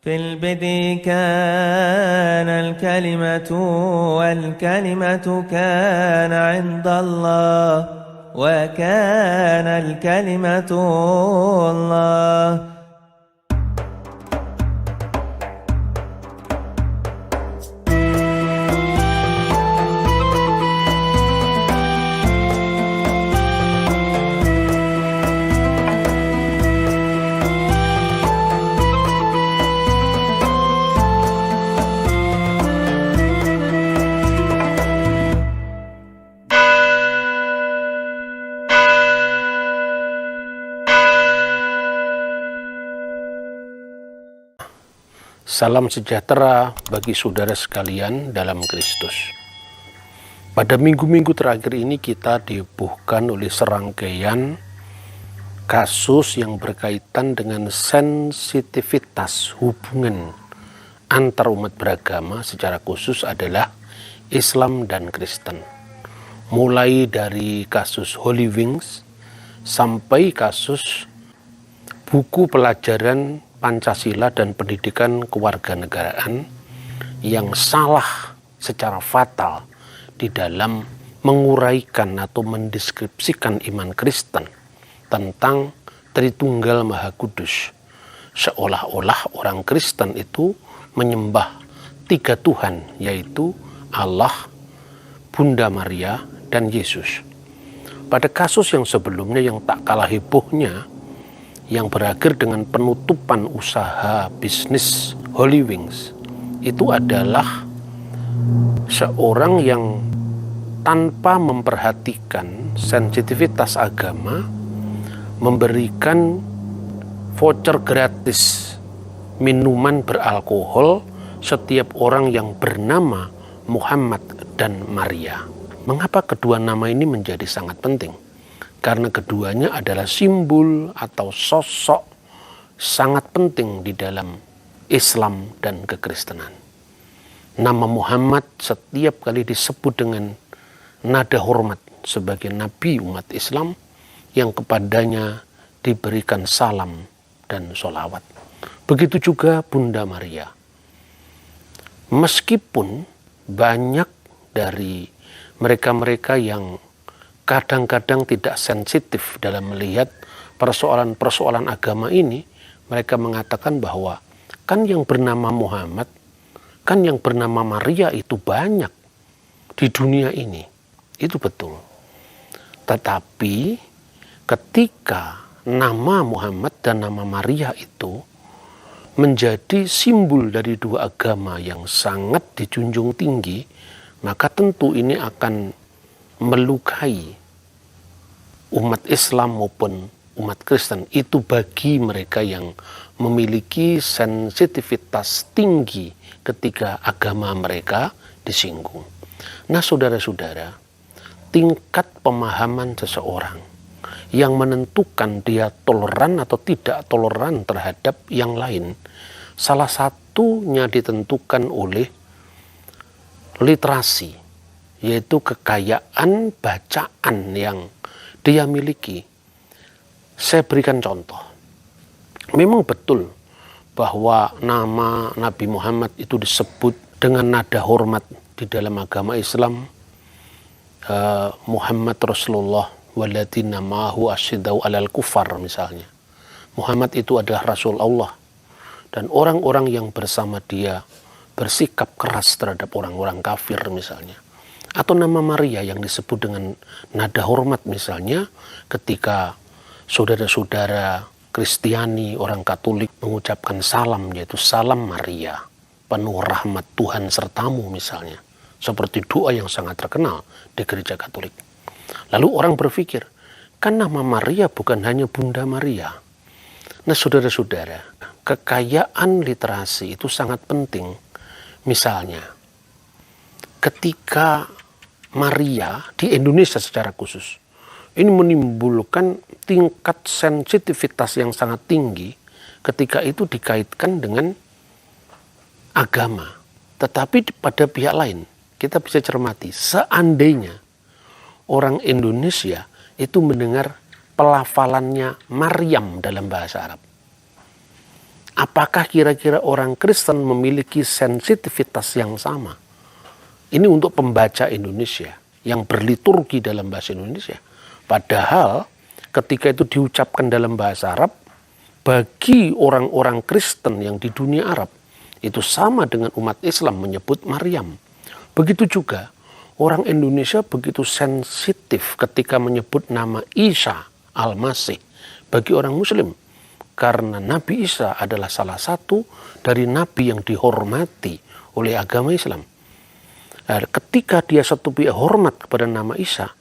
في البدء كان الكلمة والكلمة كان عند الله وكان الكلمة الله. Salam sejahtera bagi saudara sekalian dalam Kristus. Pada minggu-minggu terakhir ini kita dihebohkan oleh serangkaian kasus yang berkaitan dengan sensitivitas hubungan antar umat beragama, secara khusus adalah Islam dan Kristen. Mulai dari kasus Holy Wings sampai kasus buku pelajaran Pancasila dan pendidikan kewarganegaraan yang salah secara fatal di dalam menguraikan atau mendeskripsikan iman Kristen tentang Tritunggal Maha Kudus. Seolah-olah orang Kristen itu menyembah tiga Tuhan, yaitu Allah, Bunda Maria, dan Yesus. Pada kasus yang sebelumnya yang tak kalah hebohnya, yang berakhir dengan penutupan usaha bisnis Holy Wings, itu adalah seorang yang tanpa memperhatikan sensitivitas agama memberikan voucher gratis minuman beralkohol setiap orang yang bernama Muhammad dan Maria. Mengapa kedua nama ini menjadi sangat penting? Karena keduanya adalah simbol atau sosok sangat penting di dalam Islam dan kekristenan. Nama Muhammad setiap kali disebut dengan nada hormat sebagai nabi umat Islam yang kepadanya diberikan salam dan sholawat. Begitu juga Bunda Maria. Meskipun banyak dari mereka-mereka yang kadang-kadang tidak sensitif dalam melihat persoalan-persoalan agama ini, mereka mengatakan bahwa kan yang bernama Muhammad, kan yang bernama Maria itu banyak di dunia ini. Itu betul. Tetapi ketika nama Muhammad dan nama Maria itu menjadi simbol dari dua agama yang sangat dijunjung tinggi, maka tentu ini akan melukai umat Islam maupun umat Kristen. Itu bagi mereka yang memiliki sensitivitas tinggi ketika agama mereka disinggung. Nah, saudara-saudara, tingkat pemahaman seseorang yang menentukan dia toleran atau tidak toleran terhadap yang lain, salah satunya ditentukan oleh literasi, yaitu kekayaan bacaan yang dia miliki. Saya berikan contoh. Memang betul bahwa nama Nabi Muhammad itu disebut dengan nada hormat di dalam agama Islam. Muhammad Rasulullah walladzina ma'ahu asyiddau 'alal kufar misalnya. Muhammad itu adalah Rasul Allah dan orang-orang yang bersama dia bersikap keras terhadap orang-orang kafir misalnya. Atau nama Maria yang disebut dengan nada hormat misalnya ketika saudara-saudara Kristiani, orang Katolik mengucapkan salam, yaitu salam Maria, penuh rahmat Tuhan sertamu misalnya. Seperti doa yang sangat terkenal di gereja Katolik. Lalu orang berpikir, kan nama Maria bukan hanya Bunda Maria. Nah, saudara-saudara, kekayaan literasi itu sangat penting. Misalnya, ketika Maria di Indonesia secara khusus ini menimbulkan tingkat sensitivitas yang sangat tinggi ketika itu dikaitkan dengan agama. Tetapi pada pihak lain kita bisa cermati, seandainya orang Indonesia itu mendengar pelafalannya Maryam dalam bahasa Arab, apakah kira-kira orang Kristen memiliki sensitivitas yang sama? Ini untuk pembaca Indonesia yang berliturgi dalam bahasa Indonesia. Padahal ketika itu diucapkan dalam bahasa Arab, bagi orang-orang Kristen yang di dunia Arab, itu sama dengan umat Islam menyebut Maryam. Begitu juga orang Indonesia begitu sensitif ketika menyebut nama Isa Al-Masih bagi orang Muslim. Karena Nabi Isa adalah salah satu dari nabi yang dihormati oleh agama Islam. Ketika dia satu pihak hormat kepada nama Isa,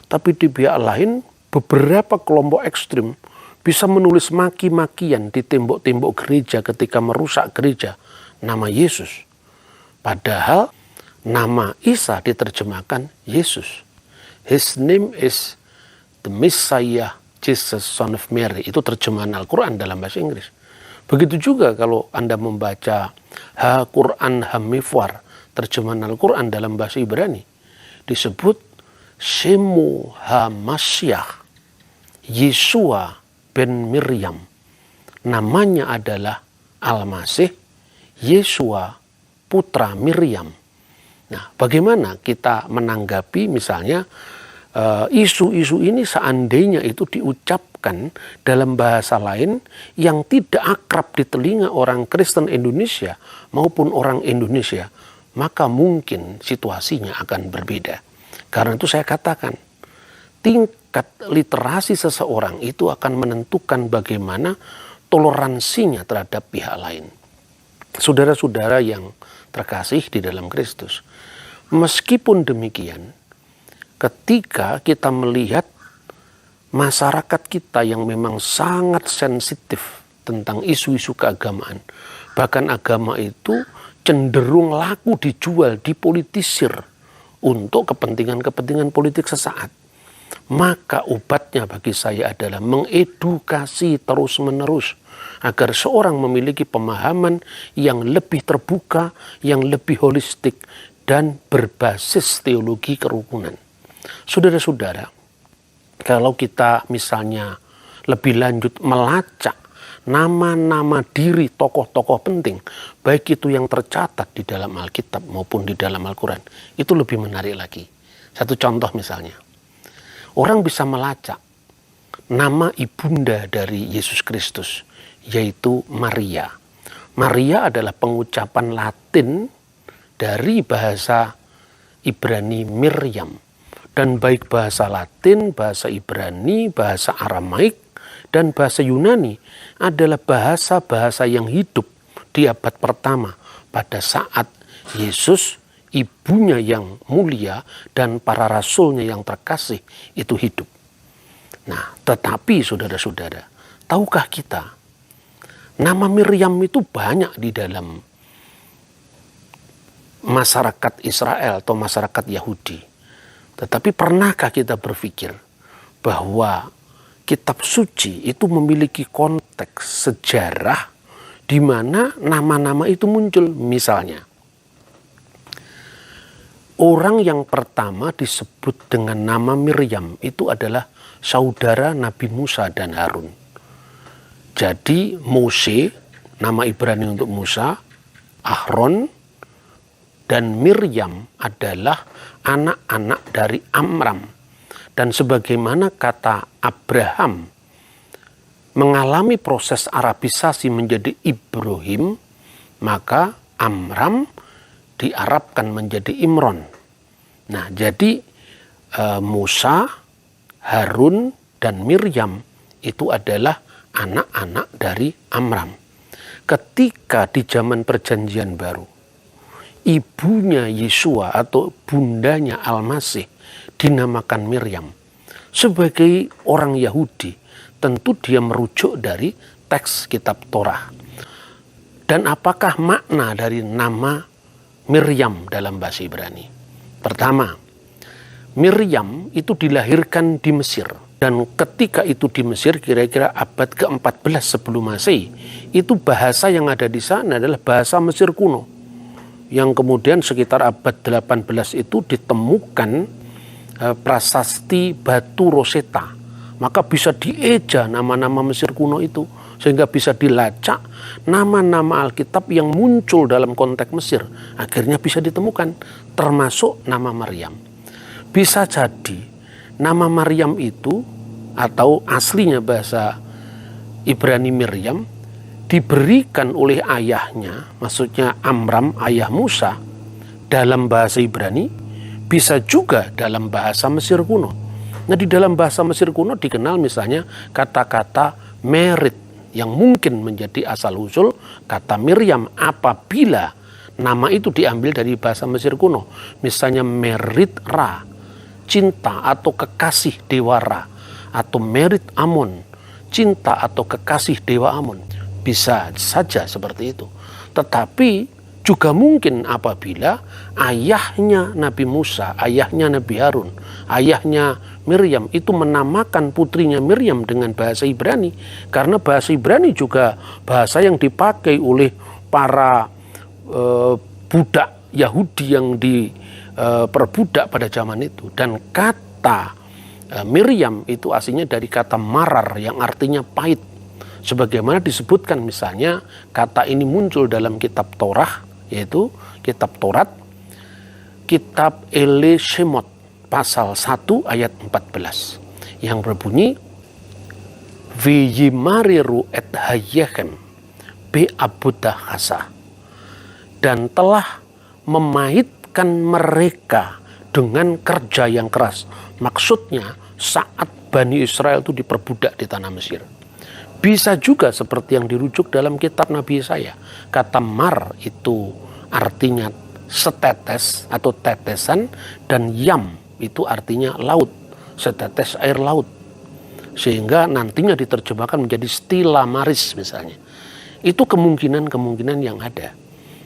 tapi di pihak lain beberapa kelompok ekstrim bisa menulis maki-makian di tembok-tembok gereja ketika merusak gereja nama Yesus. Padahal nama Isa diterjemahkan Yesus. His name is the Messiah, Jesus son of Mary. Itu terjemahan Al-Quran dalam bahasa Inggris. Begitu juga kalau Anda membaca Ha-Quran Hamifwar, terjemahan Al-Quran dalam bahasa Ibrani, disebut Shemu HaMashiach, Yeshua ben Miriam. Namanya adalah Al-Masih, Yeshua putra Miriam. Nah, bagaimana kita menanggapi misalnya isu-isu ini seandainya itu diucapkan dalam bahasa lain yang tidak akrab di telinga orang Kristen Indonesia maupun orang Indonesia, maka mungkin situasinya akan berbeda. Karena itu saya katakan, tingkat literasi seseorang itu akan menentukan bagaimana toleransinya terhadap pihak lain. Saudara-saudara yang terkasih di dalam Kristus, meskipun demikian, ketika kita melihat masyarakat kita yang memang sangat sensitif tentang isu-isu keagamaan, bahkan agama itu cenderung laku dijual, dipolitisir untuk kepentingan-kepentingan politik sesaat, maka obatnya bagi saya adalah mengedukasi terus-menerus agar seorang memiliki pemahaman yang lebih terbuka, yang lebih holistik, dan berbasis teologi kerukunan. Saudara-saudara, kalau kita misalnya lebih lanjut melacak nama-nama diri tokoh-tokoh penting, baik itu yang tercatat di dalam Alkitab maupun di dalam Al-Quran, itu lebih menarik lagi. Satu contoh misalnya, orang bisa melacak nama ibunda dari Yesus Kristus, yaitu Maria. Maria adalah pengucapan Latin dari bahasa Ibrani Miriam. Dan baik bahasa Latin, bahasa Ibrani, bahasa Aramaik, dan bahasa Yunani adalah bahasa-bahasa yang hidup di abad pertama pada saat Yesus, ibunya yang mulia, dan para rasulnya yang terkasih itu hidup. Nah, tetapi saudara-saudara, tahukah kita, nama Miriam itu banyak di dalam masyarakat Israel atau masyarakat Yahudi. Tetapi pernahkah kita berpikir bahwa kitab suci itu memiliki konteks sejarah di mana nama-nama itu muncul? Misalnya, orang yang pertama disebut dengan nama Miriam itu adalah saudara Nabi Musa dan Harun. Jadi Mose, nama Ibrani untuk Musa, Ahron, dan Miriam adalah anak-anak dari Amram. Dan sebagaimana kata Abraham mengalami proses Arabisasi menjadi Ibrahim, maka Amram diarabkan menjadi Imron. Nah, jadi Musa, Harun, dan Miriam itu adalah anak-anak dari Amram. Ketika di zaman Perjanjian Baru, ibunya Yeshua atau bundanya Al-Masih dinamakan Miriam. Sebagai orang Yahudi, tentu dia merujuk dari teks kitab Torah. Dan apakah makna dari nama Miriam dalam bahasa Ibrani? Pertama, Miriam itu dilahirkan di Mesir. Dan ketika itu di Mesir, kira-kira abad ke-14 sebelum Masehi, itu bahasa yang ada di sana adalah bahasa Mesir kuno. Yang kemudian sekitar abad 18 itu ditemukan prasasti batu Rosetta. Maka bisa dieja nama-nama Mesir kuno itu. sehingga bisa dilacak nama-nama Alkitab yang muncul dalam konteks Mesir akhirnya bisa ditemukan, termasuk nama Maryam. Bisa jadi nama Maryam itu atau aslinya bahasa Ibrani Miriam diberikan oleh ayahnya, maksudnya Amram, ayah Musa, dalam bahasa Ibrani, bisa juga dalam bahasa Mesir kuno. Nah, di dalam bahasa Mesir kuno dikenal misalnya kata-kata merit yang mungkin menjadi asal-usul kata Miriam apabila nama itu diambil dari bahasa Mesir kuno. Misalnya merit Ra, cinta atau kekasih dewa Ra, atau merit Amon, cinta atau kekasih dewa Amon. Bisa saja seperti itu. Tetapi juga mungkin apabila ayahnya Nabi Musa, ayahnya Nabi Harun, ayahnya Miriam itu menamakan putrinya Miriam dengan bahasa Ibrani. Karena bahasa Ibrani juga bahasa yang dipakai oleh para budak Yahudi yang diperbudak pada zaman itu. Dan kata Miriam itu aslinya dari kata marar yang artinya pahit. Sebagaimana disebutkan misalnya kata ini muncul dalam kitab Torah, yaitu kitab Taurat, kitab Ele Shemot pasal 1 ayat 14 yang berbunyi V'yimariru et hayechem be'abudahasa, dan telah memahitkan mereka dengan kerja yang keras. Maksudnya saat Bani Israel itu diperbudak di tanah Mesir. Bisa juga seperti yang dirujuk dalam kitab Nabi Yesaya. Kata mar itu artinya setetes atau tetesan, dan yam itu artinya laut, setetes air laut. Sehingga nantinya diterjemahkan menjadi stila maris misalnya. Itu kemungkinan-kemungkinan yang ada.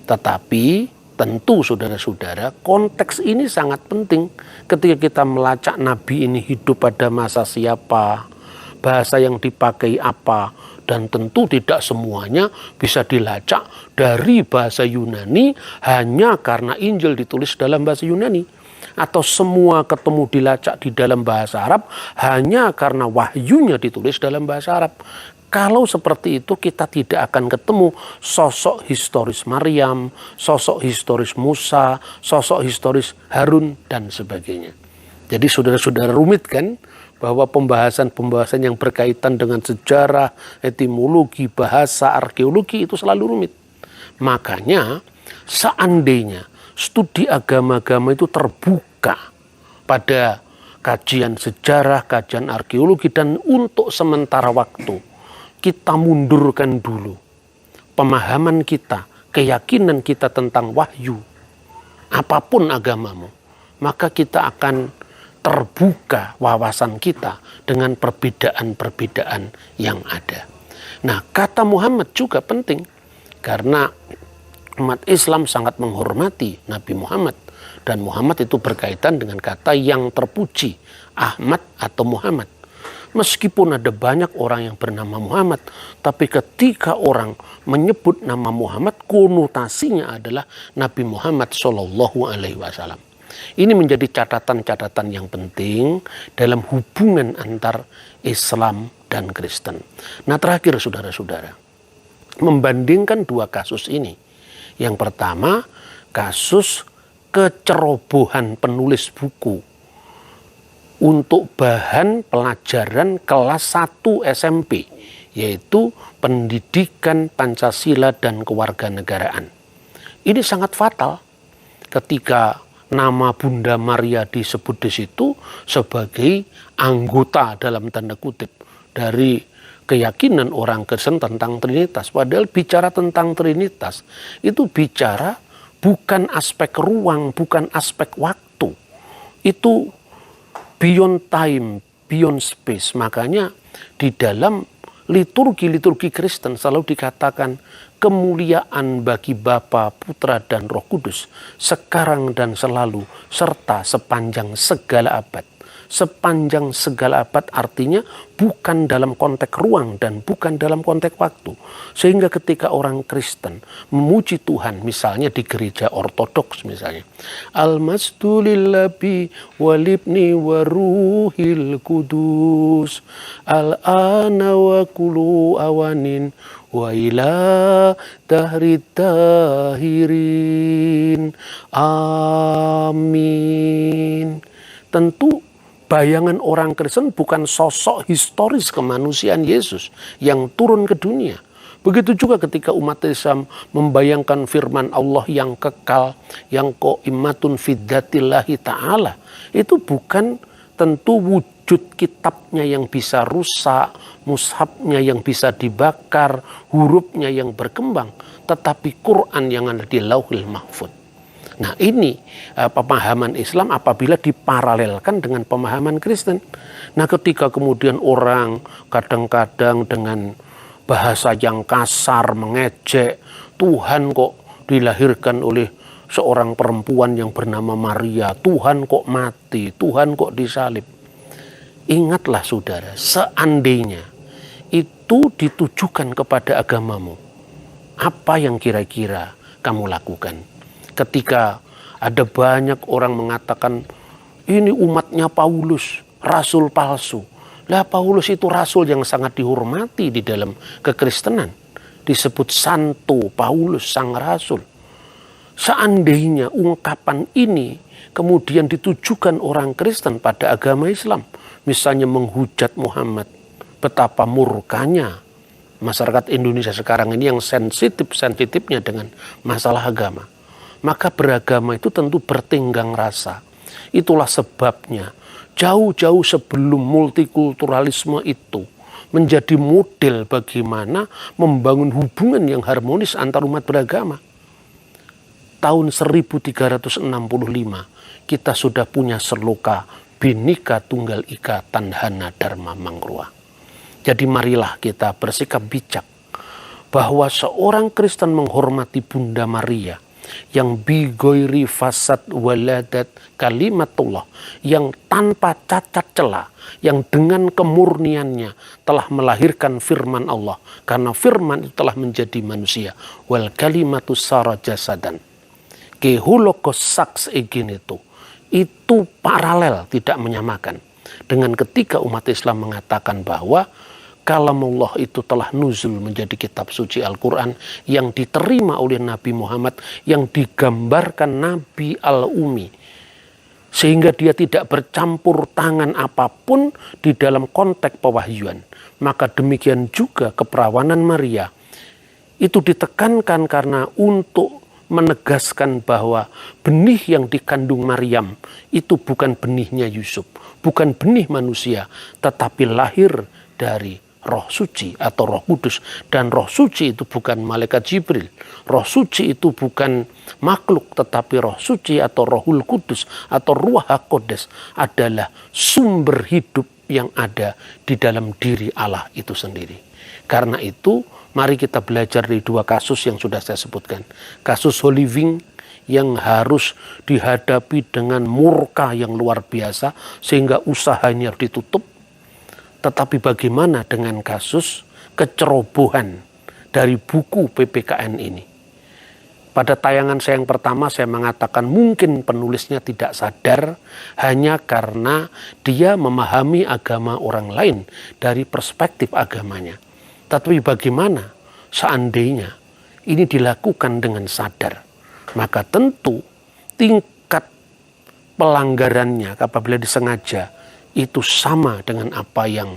Tetapi tentu saudara-saudara, konteks ini sangat penting ketika kita melacak Nabi ini hidup pada masa siapa, bahasa yang dipakai apa, dan tentu tidak semuanya bisa dilacak dari bahasa Yunani hanya karena Injil ditulis dalam bahasa Yunani, atau semua ketemu dilacak di dalam bahasa Arab hanya karena wahyunya ditulis dalam bahasa Arab. Kalau seperti itu kita tidak akan ketemu sosok historis Maryam, sosok historis Musa, sosok historis Harun, dan sebagainya. Jadi saudara-saudara, rumit kan? Bahwa pembahasan-pembahasan yang berkaitan dengan sejarah, etimologi, bahasa, arkeologi itu selalu rumit. Makanya seandainya studi agama-agama itu terbuka pada kajian sejarah, kajian arkeologi, dan untuk sementara waktu kita mundurkan dulu pemahaman kita, keyakinan kita tentang wahyu, apapun agamamu, maka kita akan terbuka wawasan kita dengan perbedaan-perbedaan yang ada. Nah, kata Muhammad juga penting karena umat Islam sangat menghormati Nabi Muhammad, dan Muhammad itu berkaitan dengan kata yang terpuji, Ahmad atau Muhammad. Meskipun ada banyak orang yang bernama Muhammad, tapi ketika orang menyebut nama Muhammad, konotasinya adalah Nabi Muhammad SAW. Ini menjadi catatan-catatan yang penting dalam hubungan antar Islam dan Kristen. Nah, terakhir saudara-saudara, membandingkan dua kasus ini. Yang pertama, kasus kecerobohan penulis buku untuk bahan pelajaran kelas 1 SMP, yaitu pendidikan Pancasila dan kewarganegaraan. Ini sangat fatal ketika nama Bunda Maria disebut di situ sebagai anggota dalam tanda kutip dari keyakinan orang Kristen tentang Trinitas. Padahal bicara tentang Trinitas itu bicara bukan aspek ruang, bukan aspek waktu. Itu beyond time, beyond space. Makanya di dalam liturgi-liturgi Kristen selalu dikatakan kemuliaan bagi Bapa, Putra, dan Roh Kudus sekarang dan selalu serta sepanjang segala abad. sepanjang segala abad artinya bukan dalam konteks ruang dan bukan dalam konteks waktu. Sehingga ketika orang Kristen memuji Tuhan, misalnya di gereja ortodoks misalnya, Al-Masdu lillahi walibni waruhil kudus, al-ana wa kulu awanin wa ila dahri tahirin. Amin. Tentu bayangan orang Kristen bukan sosok historis kemanusiaan Yesus yang turun ke dunia. Begitu juga ketika umat Islam membayangkan firman Allah yang kekal, yang qaimatun fiddatillahi ta'ala. Itu bukan tentu wujud kitabnya yang bisa rusak, mushafnya yang bisa dibakar, hurufnya yang berkembang, tetapi Quran yang ada di Lauhul Mahfuz. Nah, ini pemahaman Islam apabila diparalelkan dengan pemahaman Kristen. Nah, ketika kemudian orang kadang-kadang dengan bahasa yang kasar mengejek, Tuhan kok dilahirkan oleh seorang perempuan yang bernama Maria, Tuhan kok mati, Tuhan kok disalib. Ingatlah saudara, seandainya itu ditujukan kepada agamamu, apa yang kira-kira kamu lakukan? Ketika ada banyak orang mengatakan ini umatnya Paulus, rasul palsu. Lah Paulus itu rasul yang sangat dihormati di dalam kekristenan. Disebut Santo Paulus sang rasul. Seandainya ungkapan ini kemudian ditujukan orang Kristen pada agama Islam, misalnya menghujat Muhammad, betapa murkanya masyarakat Indonesia sekarang ini yang sensitifnya dengan masalah agama. Maka beragama itu tentu bertenggang rasa. Itulah sebabnya jauh-jauh sebelum multikulturalisme itu menjadi model bagaimana membangun hubungan yang harmonis antar umat beragama. Tahun 1365 kita sudah punya seloka Bhinneka Tunggal Ika Tandhana Dharma Mangrua. Jadi marilah kita bersikap bijak bahwa seorang Kristen menghormati Bunda Maria yang bigoiri fasad waladat kalimatullah, yang tanpa cacat celah, yang dengan kemurniannya telah melahirkan firman Allah, karena firman itu telah menjadi manusia. Wal kalimatu sara jasadan. Kehulokos saks egin itu paralel, tidak menyamakan dengan ketika umat Islam mengatakan bahwa kalamullah itu telah nuzul menjadi kitab suci Al-Quran yang diterima oleh Nabi Muhammad, yang digambarkan Nabi Al-Umi, sehingga dia tidak bercampur tangan apapun di dalam konteks pewahyuan. Maka demikian juga keperawanan Maria itu ditekankan karena untuk menegaskan bahwa benih yang dikandung Maryam itu bukan benihnya Yusuf, bukan benih manusia, tetapi lahir dari Roh Suci atau Roh Kudus. Dan Roh Suci itu bukan malaikat Jibril. Roh Suci itu bukan makhluk, tetapi Roh Suci atau Rohul Kudus atau Ruah HaQodes adalah sumber hidup yang ada di dalam diri Allah itu sendiri. Karena itu mari kita belajar dari dua kasus yang sudah saya sebutkan. Kasus Holy Wing yang harus dihadapi dengan murka yang luar biasa sehingga usahanya harus ditutup. Tetapi bagaimana dengan kasus kecerobohan dari buku PPKN ini? Pada tayangan saya yang pertama saya mengatakan mungkin penulisnya tidak sadar hanya karena dia memahami agama orang lain dari perspektif agamanya. Tapi bagaimana seandainya ini dilakukan dengan sadar? Maka tentu tingkat pelanggarannya apabila disengaja itu sama dengan apa yang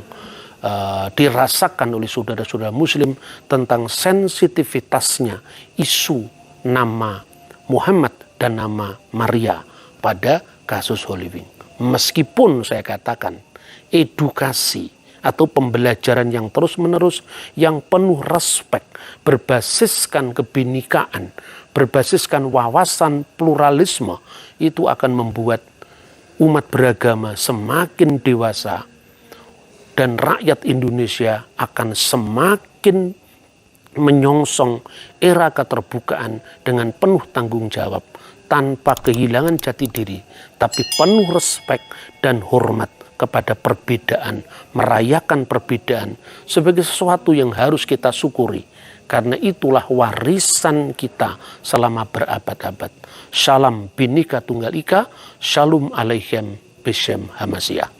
dirasakan oleh saudara-saudara Muslim tentang sensitivitasnya isu nama Muhammad dan nama Maria pada kasus Holy Wing. Meskipun saya katakan edukasi atau pembelajaran yang terus-menerus, yang penuh respek, berbasiskan kebinekaan, berbasiskan wawasan pluralisme, itu akan membuat umat beragama semakin dewasa dan rakyat Indonesia akan semakin menyongsong era keterbukaan dengan penuh tanggung jawab tanpa kehilangan jati diri, tapi penuh respek dan hormat kepada perbedaan, merayakan perbedaan sebagai sesuatu yang harus kita syukuri. Karena itulah warisan kita selama berabad-abad. Shalom binika tunggal ika, shalom aleichem beshem hamasiyah.